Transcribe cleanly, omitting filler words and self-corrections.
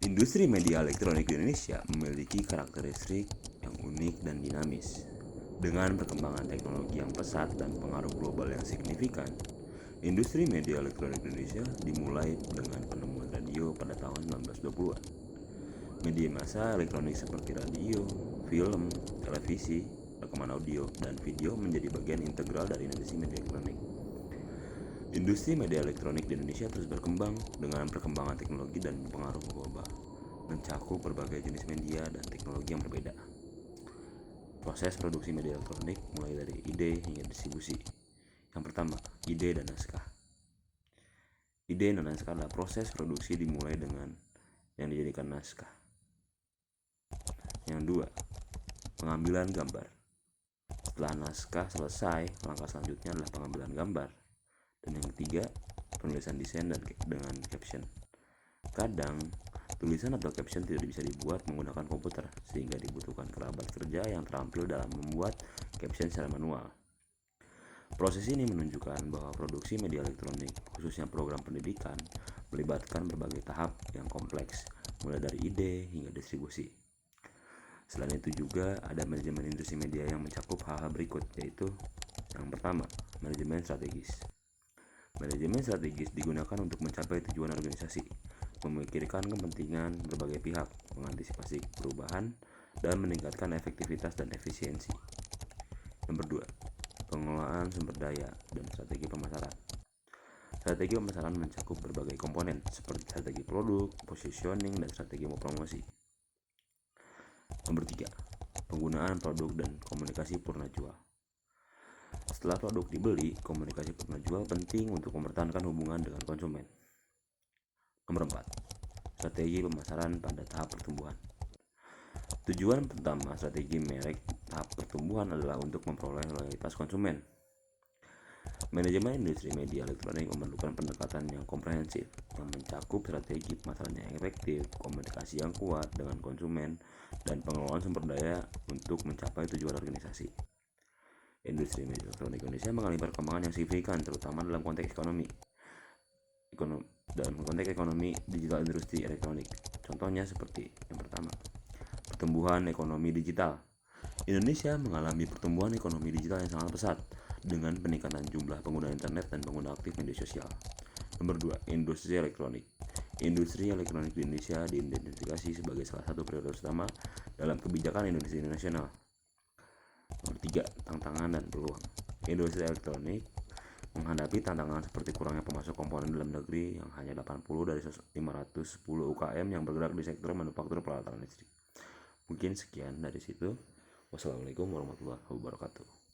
Industri media elektronik di Indonesia memiliki karakteristik yang unik dan dinamis. Dengan perkembangan teknologi yang pesat dan pengaruh global yang signifikan, industri media elektronik di Indonesia dimulai dengan penemuan radio pada tahun 1920-an. Media massa elektronik seperti radio, film, televisi, rekaman audio, dan video menjadi bagian integral dari industri media elektronik. Industri media elektronik di Indonesia terus berkembang dengan perkembangan teknologi dan pengaruh global, mencakup berbagai jenis media dan teknologi yang berbeda. Proses produksi media elektronik mulai dari ide hingga distribusi. Yang pertama, ide dan naskah. Ide dan naskah adalah proses produksi dimulai dengan yang dijadikan naskah. Yang dua, pengambilan gambar. Setelah naskah selesai, langkah selanjutnya adalah pengambilan gambar. Dan yang ketiga, penulisan desain dan dengan caption. Kadang, tulisan atau caption tidak bisa dibuat menggunakan komputer, sehingga dibutuhkan kerabat kerja yang terampil dalam membuat caption secara manual. Proses ini menunjukkan bahwa produksi media elektronik, khususnya program pendidikan, melibatkan berbagai tahap yang kompleks, mulai dari ide hingga distribusi. Selain itu juga ada manajemen industri media yang mencakup hal-hal berikut, yaitu yang pertama, manajemen strategis. Manajemen strategis digunakan untuk mencapai tujuan organisasi, memikirkan kepentingan berbagai pihak, mengantisipasi perubahan, dan meningkatkan efektivitas dan efisiensi. Nomor 2, pengelolaan sumber daya dan strategi pemasaran. Strategi pemasaran mencakup berbagai komponen seperti strategi produk, positioning, dan strategi promosi. Nomor 3, penggunaan produk dan komunikasi purna jual. Setelah produk dibeli, komunikasi purna jual penting untuk mempertahankan hubungan dengan konsumen. Nomor 4, strategi pemasaran pada tahap pertumbuhan. Tujuan pertama strategi merek tahap pertumbuhan adalah untuk memperoleh loyalitas konsumen. Manajemen industri media elektronik memerlukan pendekatan yang komprehensif yang mencakup strategi pemasaran yang efektif, komunikasi yang kuat dengan konsumen, dan pengelolaan sumber daya untuk mencapai tujuan organisasi. Industri media elektronik Indonesia mengalami perkembangan yang signifikan, terutama dalam konteks ekonomi digital industri elektronik. Contohnya seperti yang pertama, pertumbuhan ekonomi digital. Indonesia mengalami pertumbuhan ekonomi digital yang sangat pesat dengan peningkatan jumlah pengguna internet dan pengguna aktif media sosial. Nomor 2, industri elektronik. Industri elektronik di Indonesia diidentifikasi sebagai salah satu prioritas utama dalam kebijakan industri nasional. Nomor 3, tantangan dan peluang. Industri elektronik menghadapi tantangan seperti kurangnya pemasok komponen dalam negeri yang hanya 80 dari 510 UKM yang bergerak di sektor manufaktur peralatan listrik. Mungkin sekian dari situ. Wassalamualaikum warahmatullahi wabarakatuh.